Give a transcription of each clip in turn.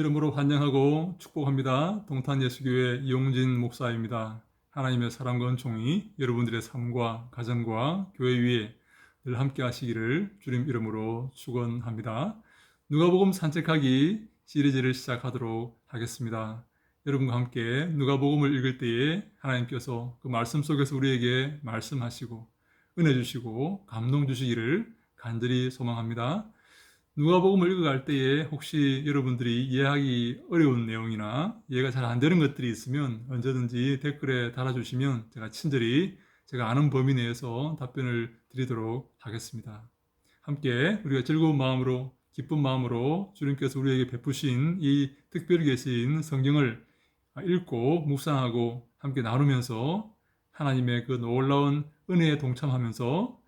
이름으로 환영하고 축복합니다. 동탄예수교회 이용진 목사입니다. 하나님의 사랑과 은총이 여러분들의 삶과 가정과 교회 위에 늘 함께 하시기를 주님 이름으로 축원합니다. 누가복음 산책하기 시리즈를 시작하도록 하겠습니다. 여러분과 함께 누가복음을 읽을 때에 하나님께서 그 말씀 속에서 우리에게 말씀하시고 은혜 주시고 감동 주시기를 간절히 소망합니다. 누가복음을 읽어갈 때에 혹시 여러분들이 이해하기 어려운 내용이나 이해가 잘 안 되는 것들이 있으면 언제든지 댓글에 달아주시면 제가 친절히 제가 아는 범위 내에서 답변을 드리도록 하겠습니다. 함께 우리가 즐거운 마음으로 기쁜 마음으로 주님께서 우리에게 베푸신 이 특별히 계신 성경을 읽고 묵상하고 함께 나누면서 하나님의 그 놀라운 은혜에 동참하면서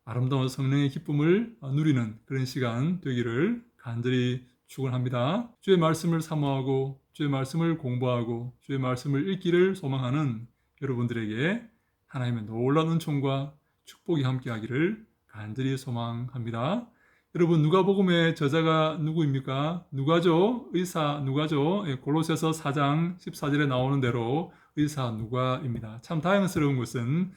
아름다운 성령의 기쁨을 누리는 그런 시간 되기를 간절히 축원합니다. 주의 말씀을 사모하고 주의 말씀을 공부하고 주의 말씀을 읽기를 소망하는 여러분들에게 하나님의 놀라운 은총과 축복이 함께하기를 간절히 소망합니다. 여러분, 누가복음의 저자가 누구입니까? 누가죠? 의사 누가죠? 골로새서 4장 14절에 나오는 대로 의사 누가입니다. 참 다행스러운 것은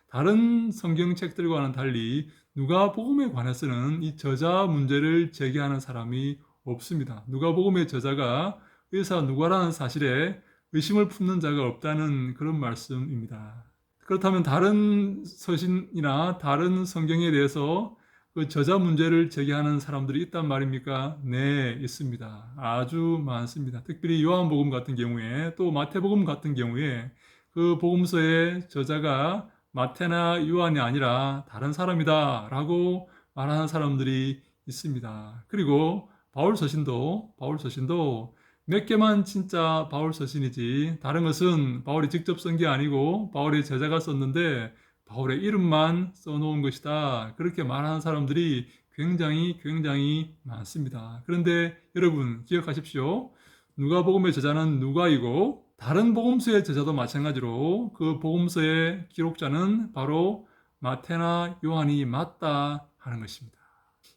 다른 성경책들과는 달리 누가복음에 관해서는 이 저자 문제를 제기하는 사람이 없습니다. 누가복음의 저자가 의사 누가라는 사실에 의심을 품는 자가 없다는 그런 말씀입니다. 그렇다면 다른 서신이나 다른 성경에 대해서 그 저자 문제를 제기하는 사람들이 있단 말입니까? 네, 있습니다. 아주 많습니다. 특별히 요한복음 같은 경우에 또 마태복음 같은 경우에 그 복음서의 저자가 마태나 요한이 아니라 다른 사람이다 라고 말하는 사람들이 있습니다. 그리고 바울 서신도 몇 개만 진짜 바울 서신이지 다른 것은 바울이 직접 쓴 게 아니고 바울의 제자가 썼는데 바울의 이름만 써놓은 것이다. 그렇게 말하는 사람들이 굉장히 많습니다. 그런데 여러분 기억하십시오. 누가복음의 저자는 누가이고 다른 복음서의 저자도 마찬가지로 그 복음서의 기록자는 바로 마태나 요한이 맞다 하는 것입니다.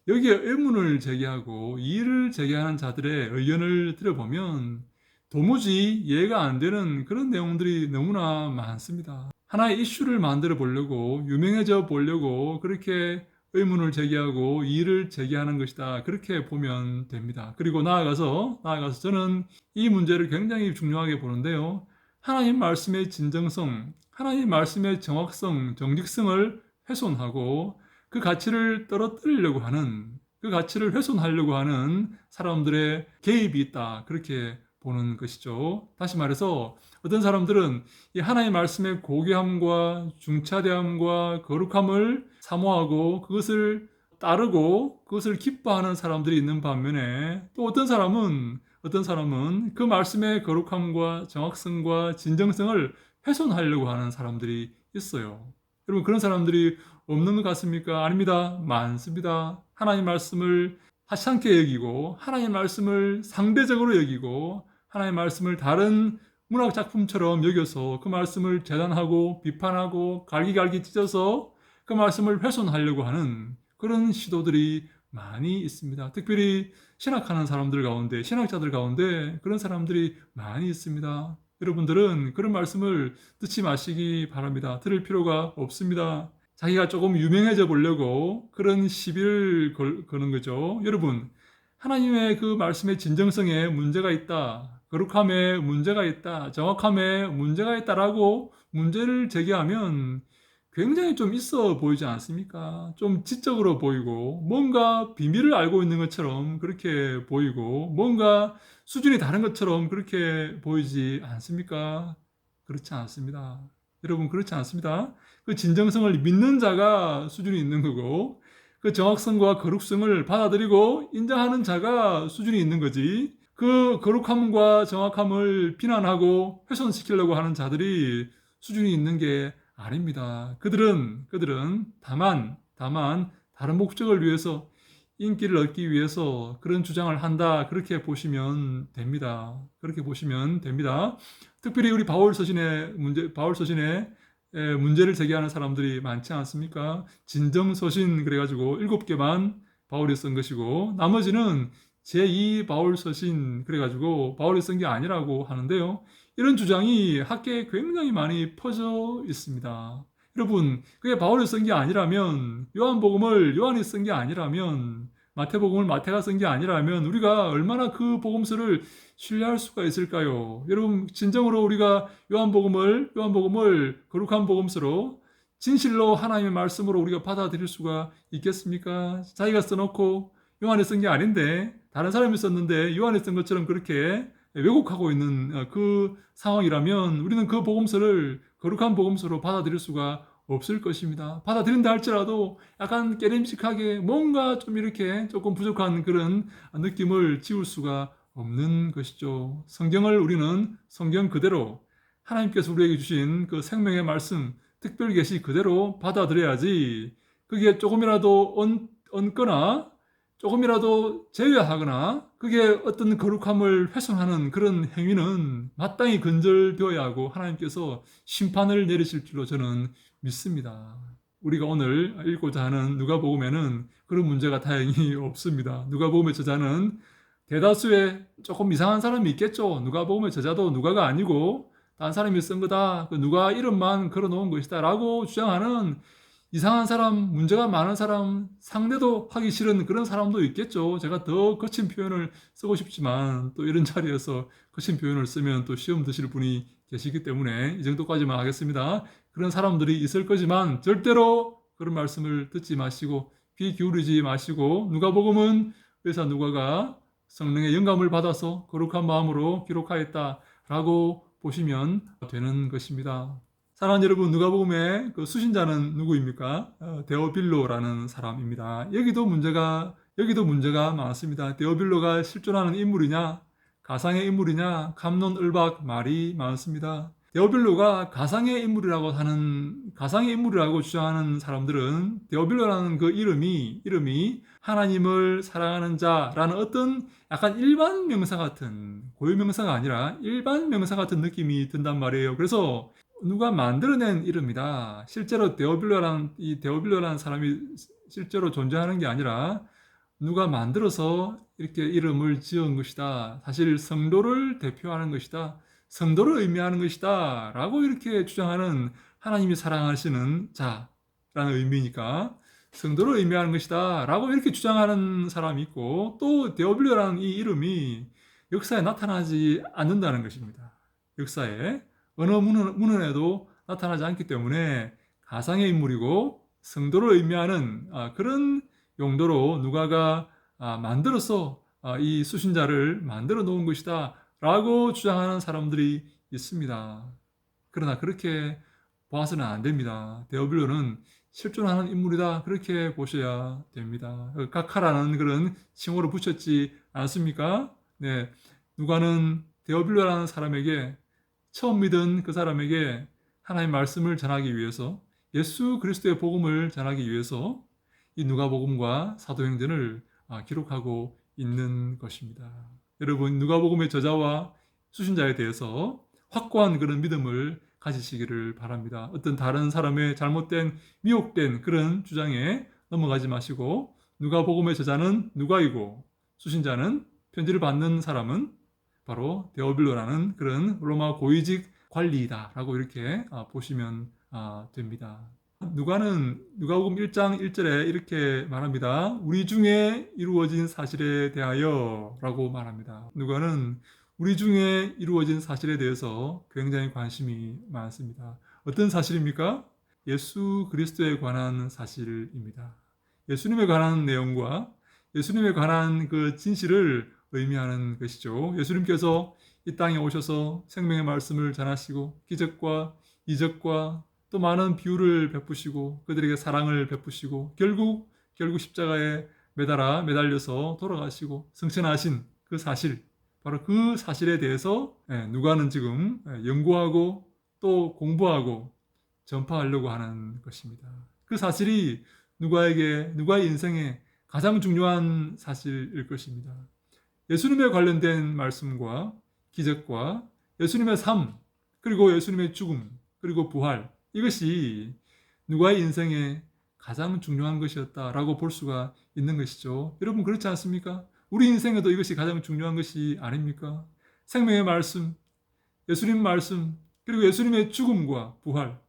여기에 의문을 제기하고 이의를 제기하는 자들의 의견을 들어보면 도무지 이해가 안 되는 그런 내용들이 너무나 많습니다. 하나의 이슈를 만들어 보려고 유명해져 보려고 그렇게 의문을 제기하고 이의를 제기하는 것이다. 그렇게 보면 됩니다. 그리고 나아가서 저는 이 문제를 굉장히 중요하게 보는데요. 하나님 말씀의 진정성, 하나님 말씀의 정확성, 정직성을 훼손하고 그 가치를 떨어뜨리려고 하는, 그 가치를 훼손하려고 하는 사람들의 개입이 있다. 그렇게 보는 것이죠. 다시 말해서 어떤 사람들은 이 하나님의 말씀의 고귀함과 중차대함과 거룩함을 사모하고 그것을 따르고 그것을 기뻐하는 사람들이 있는 반면에 또 어떤 사람은 그 말씀의 거룩함과 정확성과 진정성을 훼손하려고 하는 사람들이 있어요. 여러분, 그런 사람들이 없는 것 같습니까? 아닙니다. 많습니다. 하나님 말씀을 하찮게 여기고 하나님 말씀을 상대적으로 여기고 하나님 말씀을 다른 문학 작품처럼 여겨서 그 말씀을 재단하고 비판하고 갈기갈기 찢어서 그 말씀을 훼손하려고 하는 그런 시도들이 많이 있습니다. 특별히 신학하는 사람들 가운데, 신학자들 가운데 그런 사람들이 많이 있습니다. 여러분들은 그런 말씀을 듣지 마시기 바랍니다. 들을 필요가 없습니다. 자기가 조금 유명해져 보려고 그런 시비를 거는 거죠. 여러분, 하나님의 그 말씀의 진정성에 문제가 있다. 거룩함에 문제가 있다. 정확함에 문제가 있다라고 문제를 제기하면 굉장히 좀 있어 보이지 않습니까? 좀 지적으로 보이고 뭔가 비밀을 알고 있는 것처럼 그렇게 보이고 뭔가 수준이 다른 것처럼 그렇게 보이지 않습니까? 그렇지 않습니다. 여러분, 그렇지 않습니다. 그 진정성을 믿는 자가 수준이 있는 거고 그 정확성과 거룩성을 받아들이고 인정하는 자가 수준이 있는 거지, 그 거룩함과 정확함을 비난하고 훼손시키려고 하는 자들이 수준이 있는 게 아닙니다. 그들은 다만 다른 목적을 위해서 인기를 얻기 위해서 그런 주장을 한다. 그렇게 보시면 됩니다. 특별히 우리 바울 서신에 문제를 제기하는 사람들이 많지 않습니까? 진정서신 그래가지고 7개만 바울이 쓴 것이고 나머지는 제2 바울 서신 그래가지고 바울이 쓴 게 아니라고 하는데요. 이런 주장이 학계에 굉장히 많이 퍼져 있습니다. 여러분, 그게 바울이 쓴 게 아니라면, 요한복음을 요한이 쓴 게 아니라면, 마태복음을 마태가 쓴 게 아니라면 우리가 얼마나 그 복음서를 신뢰할 수가 있을까요? 여러분, 진정으로 우리가 요한복음을 거룩한 복음서로 진실로 하나님의 말씀으로 우리가 받아들일 수가 있겠습니까? 자기가 써놓고 요한이 쓴 게 아닌데 다른 사람이 썼는데 요한이 쓴 것처럼 그렇게 왜곡하고 있는 그 상황이라면 우리는 그 복음서를 거룩한 복음서로 받아들일 수가 없을 것입니다. 받아들인다 할지라도 약간 깨림직하게 뭔가 좀 이렇게 조금 부족한 그런 느낌을 지울 수가 없는 것이죠. 성경을 우리는 성경 그대로 하나님께서 우리에게 주신 그 생명의 말씀, 특별 계시 그대로 받아들여야지 그게 조금이라도 얹거나 조금이라도 제외하거나 그게 어떤 거룩함을 훼손하는 그런 행위는 마땅히 근절되어야 하고 하나님께서 심판을 내리실 줄로 저는 믿습니다. 우리가 오늘 읽고자 하는 누가복음에는 그런 문제가 다행히 없습니다. 누가복음의 저자는 대다수의 조금 이상한 사람이 있겠죠. 누가복음의 저자도 누가가 아니고 다른 사람이 쓴 거다. 그 누가 이름만 걸어놓은 것이다 라고 주장하는 이상한 사람, 문제가 많은 사람, 상대도 하기 싫은 그런 사람도 있겠죠. 제가 더 거친 표현을 쓰고 싶지만 또 이런 자리에서 거친 표현을 쓰면 또 시험 드실 분이 계시기 때문에 이 정도까지만 하겠습니다. 그런 사람들이 있을 거지만 절대로 그런 말씀을 듣지 마시고 귀 기울이지 마시고 누가복음은 의사 누가가 성령의 영감을 받아서 거룩한 마음으로 기록하였다라고 보시면 되는 것입니다. 사랑하는 여러분, 누가복음의 그 수신자는 누구입니까? 데오빌로라는 사람입니다. 여기도 문제가 많습니다. 데오빌로가 실존하는 인물이냐, 가상의 인물이냐, 갑론을박 말이 많습니다. 데오빌로가 가상의 인물이라고 주장하는 사람들은 데오빌로라는 그 이름이 하나님을 사랑하는 자라는 어떤 약간 일반 명사 같은 고유 명사가 아니라 일반 명사 같은 느낌이 든단 말이에요. 그래서 누가 만들어낸 이름이다. 실제로 데오빌로라는 사람이 실제로 존재하는 게 아니라 누가 만들어서 이렇게 이름을 지은 것이다. 사실 성도를 대표하는 것이다. 성도를 의미하는 것이다. 라고 이렇게 주장하는 하나님이 사랑하시는 자라는 의미니까 성도를 의미하는 것이다. 라고 이렇게 주장하는 사람이 있고 또 데오빌로라는 이 이름이 역사에 나타나지 않는다는 것입니다. 역사에. 어느 문헌에도 나타나지 않기 때문에 가상의 인물이고 성도를 의미하는 그런 용도로 누가가 만들어서 이 수신자를 만들어 놓은 것이다 라고 주장하는 사람들이 있습니다. 그러나 그렇게 봐서는 안 됩니다. 데오빌로는 실존하는 인물이다 그렇게 보셔야 됩니다. 카카라는 그런 칭호를 붙였지 않습니까? 네, 누가는 데오빌로라는 사람에게 처음 믿은 그 사람에게 하나님의 말씀을 전하기 위해서 예수 그리스도의 복음을 전하기 위해서 이 누가복음과 사도행전을 기록하고 있는 것입니다. 여러분 누가복음의 저자와 수신자에 대해서 확고한 그런 믿음을 가지시기를 바랍니다. 어떤 다른 사람의 잘못된 미혹된 그런 주장에 넘어가지 마시고 누가복음의 저자는 누가이고 수신자는 편지를 받는 사람은 바로 데오빌로라는 그런 로마 고위직 관리이다라고 이렇게 보시면 됩니다. 누가복음 1장 1절에 이렇게 말합니다. 우리 중에 이루어진 사실에 대하여 라고 말합니다. 누가는 우리 중에 이루어진 사실에 대해서 굉장히 관심이 많습니다. 어떤 사실입니까? 예수 그리스도에 관한 사실입니다. 예수님에 관한 내용과 예수님에 관한 그 진실을 의미하는 것이죠. 예수님께서 이 땅에 오셔서 생명의 말씀을 전하시고 기적과 이적과 또 많은 비유를 베푸시고 그들에게 사랑을 베푸시고 결국 십자가에 매달려서 돌아가시고 승천하신 그 사실, 바로 그 사실에 대해서 누가는 지금 연구하고 또 공부하고 전파하려고 하는 것입니다. 그 사실이 누가의 인생에 가장 중요한 사실일 것입니다. 예수님에 관련된 말씀과 기적과 예수님의 삶, 그리고 예수님의 죽음, 그리고 부활, 이것이 누가의 인생에 가장 중요한 것이었다라고 볼 수가 있는 것이죠. 여러분 그렇지 않습니까? 우리 인생에도 이것이 가장 중요한 것이 아닙니까? 생명의 말씀, 예수님 말씀, 그리고 예수님의 죽음과 부활,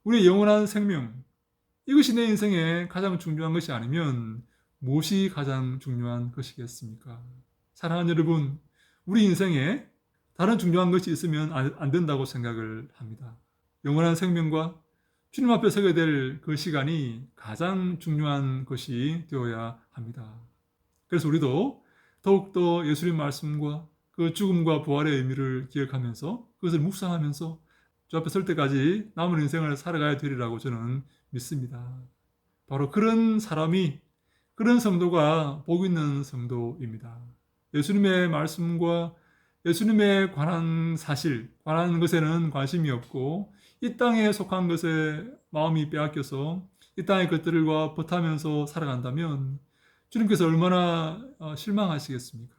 우리의 영원한 생명, 이것이 내 인생에 가장 중요한 것이 아니면 무엇이 가장 중요한 것이겠습니까? 사랑하는 여러분, 우리 인생에 다른 중요한 것이 있으면 안 된다고 생각을 합니다. 영원한 생명과 주님 앞에 서게 될 그 시간이 가장 중요한 것이 되어야 합니다. 그래서 우리도 더욱더 예수님 말씀과 그 죽음과 부활의 의미를 기억하면서 그것을 묵상하면서 주 앞에 설 때까지 남은 인생을 살아가야 되리라고 저는 믿습니다. 바로 그런 사람이, 그런 성도가 복 있는 성도입니다. 예수님의 말씀과 예수님에 관한 사실, 관한 것에는 관심이 없고 이 땅에 속한 것에 마음이 빼앗겨서 이 땅의 것들과 버타면서 살아간다면 주님께서 얼마나 실망하시겠습니까?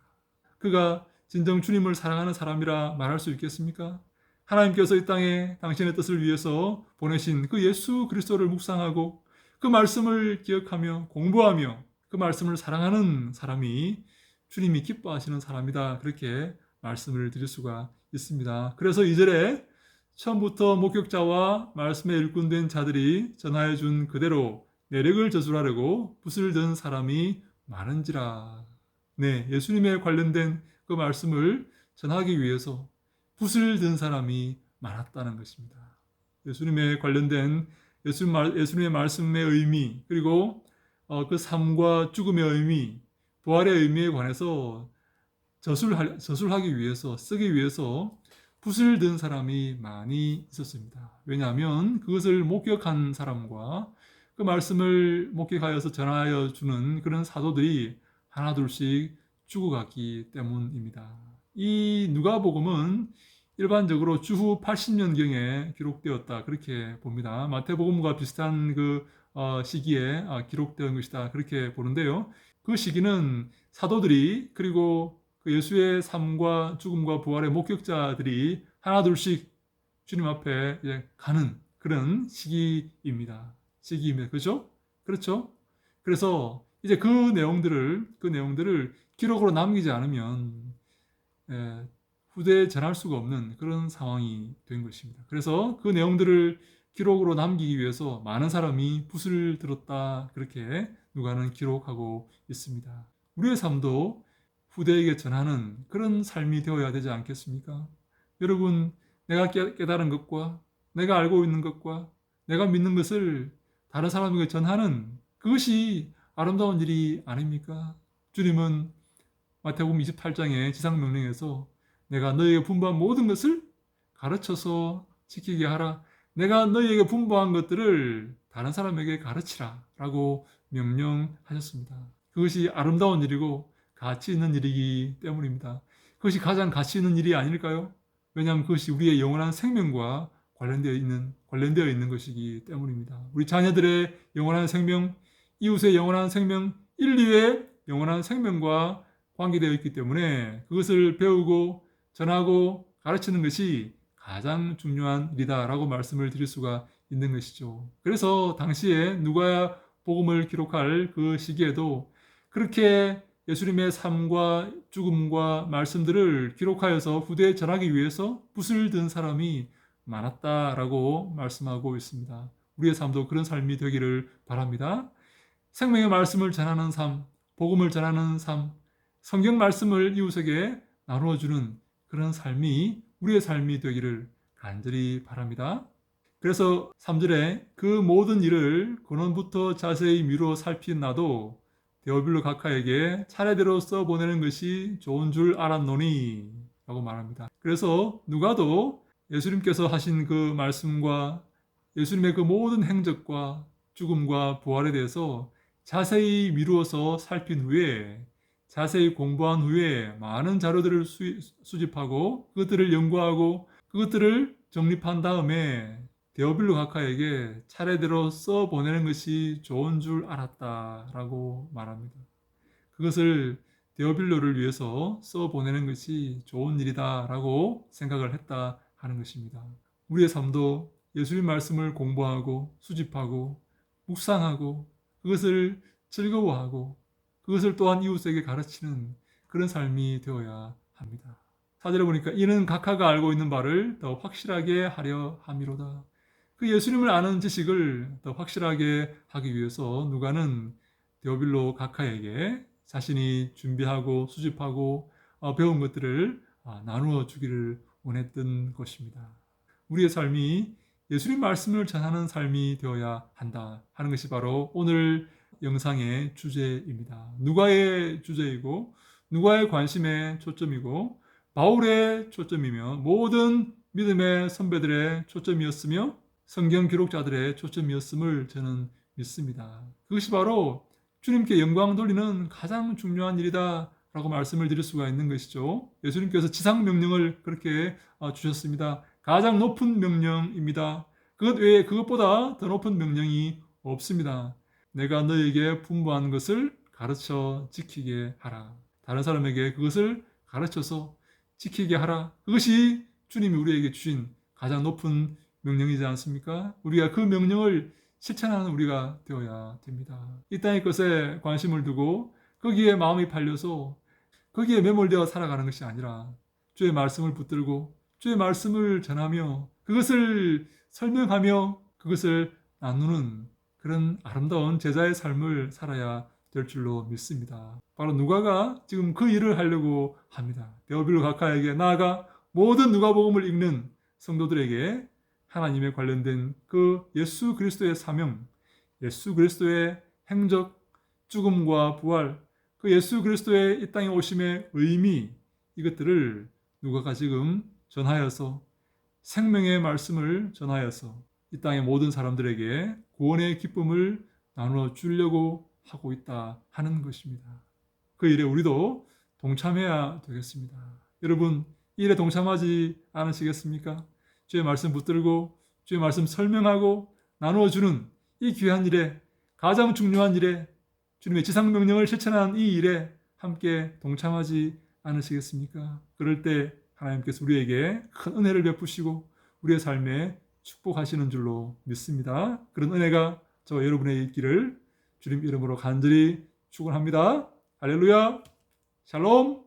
그가 진정 주님을 사랑하는 사람이라 말할 수 있겠습니까? 하나님께서 이 땅에 당신의 뜻을 위해서 보내신 그 예수 그리스도를 묵상하고 그 말씀을 기억하며 공부하며 그 말씀을 사랑하는 사람이 주님이 기뻐하시는 사람이다. 그렇게 말씀을 드릴 수가 있습니다. 그래서 2절에 처음부터 목격자와 말씀에 일꾼된 자들이 전하여 준 그대로 내력을 저술하려고 붓을 든 사람이 많은지라. 네, 예수님에 관련된 그 말씀을 전하기 위해서 붓을 든 사람이 많았다는 것입니다. 예수님에 관련된 예수님의 말씀의 의미, 그리고 그 삶과 죽음의 의미, 부활의 의미에 관해서 저술하기 위해서, 쓰기 위해서 붓을 든 사람이 많이 있었습니다. 왜냐하면 그것을 목격한 사람과 그 말씀을 목격하여서 전하여 주는 그런 사도들이 하나둘씩 죽어갔기 때문입니다. 이 누가복음은 일반적으로 주후 80년경에 기록되었다 그렇게 봅니다. 마태복음과 비슷한 그 시기에 기록된 것이다 그렇게 보는데요. 그 시기는 사도들이 그리고 그 예수의 삶과 죽음과 부활의 목격자들이 하나둘씩 주님 앞에 이제 가는 그런 시기입니다. 그렇죠? 그렇죠? 그래서 이제 그 내용들을 기록으로 남기지 않으면 후대에 전할 수가 없는 그런 상황이 된 것입니다. 그래서 그 내용들을 기록으로 남기기 위해서 많은 사람이 붓을 들었다 그렇게 누가는 기록하고 있습니다. 우리의 삶도 후대에게 전하는 그런 삶이 되어야 되지 않겠습니까? 여러분, 내가 깨달은 것과 내가 알고 있는 것과 내가 믿는 것을 다른 사람에게 전하는 그것이 아름다운 일이 아닙니까? 주님은 마태복음 28장의 지상명령에서 내가 너희에게 분부한 모든 것을 가르쳐서 지키게 하라. 내가 너희에게 분부한 것들을 다른 사람에게 가르치라 라고 명령하셨습니다. 그것이 아름다운 일이고 가치 있는 일이기 때문입니다. 그것이 가장 가치 있는 일이 아닐까요? 왜냐하면 그것이 우리의 영원한 생명과 관련되어 있는 것이기 때문입니다. 우리 자녀들의 영원한 생명, 이웃의 영원한 생명, 인류의 영원한 생명과 관계되어 있기 때문에 그것을 배우고 전하고 가르치는 것이 가장 중요한 일이다라고 말씀을 드릴 수가 있는 것이죠. 그래서 당시에 누가 복음을 기록할 그 시기에도 그렇게 예수님의 삶과 죽음과 말씀들을 기록하여서 후대에 전하기 위해서 붓을 든 사람이 많았다라고 말씀하고 있습니다. 우리의 삶도 그런 삶이 되기를 바랍니다. 생명의 말씀을 전하는 삶, 복음을 전하는 삶, 성경 말씀을 이웃에게 나누어주는 그런 삶이 우리의 삶이 되기를 간절히 바랍니다. 그래서 3절에 그 모든 일을 근원부터 자세히 미루어 살핀 나도 데오빌로 각하에게 차례대로 써보내는 것이 좋은 줄 알았노니 라고 말합니다. 그래서 누가도 예수님께서 하신 그 말씀과 예수님의 그 모든 행적과 죽음과 부활에 대해서 자세히 미루어서 살핀 후에 자세히 공부한 후에 많은 자료들을 수집하고 그것들을 연구하고 그것들을 정립한 다음에 데오빌로 각하에게 차례대로 써보내는 것이 좋은 줄 알았다라고 말합니다. 그것을 데오빌로를 위해서 써보내는 것이 좋은 일이다라고 생각을 했다 하는 것입니다. 우리의 삶도 예수님 말씀을 공부하고 수집하고 묵상하고 그것을 즐거워하고 그것을 또한 이웃에게 가르치는 그런 삶이 되어야 합니다. 4절에 보니까 이는 각하가 알고 있는 바를 더 확실하게 하려 함이로다. 그 예수님을 아는 지식을 더 확실하게 하기 위해서 누가는 데오빌로 각하에게 자신이 준비하고 수집하고 배운 것들을 나누어 주기를 원했던 것입니다. 우리의 삶이 예수님 말씀을 전하는 삶이 되어야 한다 하는 것이 바로 오늘 영상의 주제입니다. 누가의 주제이고 누가의 관심의 초점이고 바울의 초점이며 모든 믿음의 선배들의 초점이었으며 성경 기록자들의 초점이었음을 저는 믿습니다. 그것이 바로 주님께 영광 돌리는 가장 중요한 일이다 라고 말씀을 드릴 수가 있는 것이죠. 예수님께서 지상 명령을 그렇게 주셨습니다. 가장 높은 명령입니다. 그것 외에 그것보다 더 높은 명령이 없습니다. 내가 너에게 분부한 것을 가르쳐 지키게 하라. 다른 사람에게 그것을 가르쳐서 지키게 하라. 그것이 주님이 우리에게 주신 가장 높은 명령이지 않습니까? 우리가 그 명령을 실천하는 우리가 되어야 됩니다. 이 땅의 것에 관심을 두고 거기에 마음이 팔려서 거기에 매몰되어 살아가는 것이 아니라 주의 말씀을 붙들고 주의 말씀을 전하며 그것을 설명하며 그것을 나누는 그런 아름다운 제자의 삶을 살아야 될 줄로 믿습니다. 바로 누가가 지금 그 일을 하려고 합니다. 데오빌로 각하에게 나아가 모든 누가복음을 읽는 성도들에게 하나님에 관련된 그 예수 그리스도의 사명, 예수 그리스도의 행적, 죽음과 부활, 그 예수 그리스도의 이 땅에 오심의 의미, 이것들을 누가가 지금 전하여서 생명의 말씀을 전하여서 이 땅의 모든 사람들에게 구원의 기쁨을 나누어 주려고 하고 있다 하는 것입니다. 그 일에 우리도 동참해야 되겠습니다. 여러분, 이 일에 동참하지 않으시겠습니까? 주의 말씀 붙들고 주의 말씀 설명하고 나누어주는 이 귀한 일에, 가장 중요한 일에, 주님의 지상명령을 실천하는 이 일에 함께 동참하지 않으시겠습니까? 그럴 때 하나님께서 우리에게 큰 은혜를 베푸시고 우리의 삶에 축복하시는 줄로 믿습니다. 그런 은혜가 저와 여러분의 있기를 주님 이름으로 간절히 축원합니다. 할렐루야, 샬롬.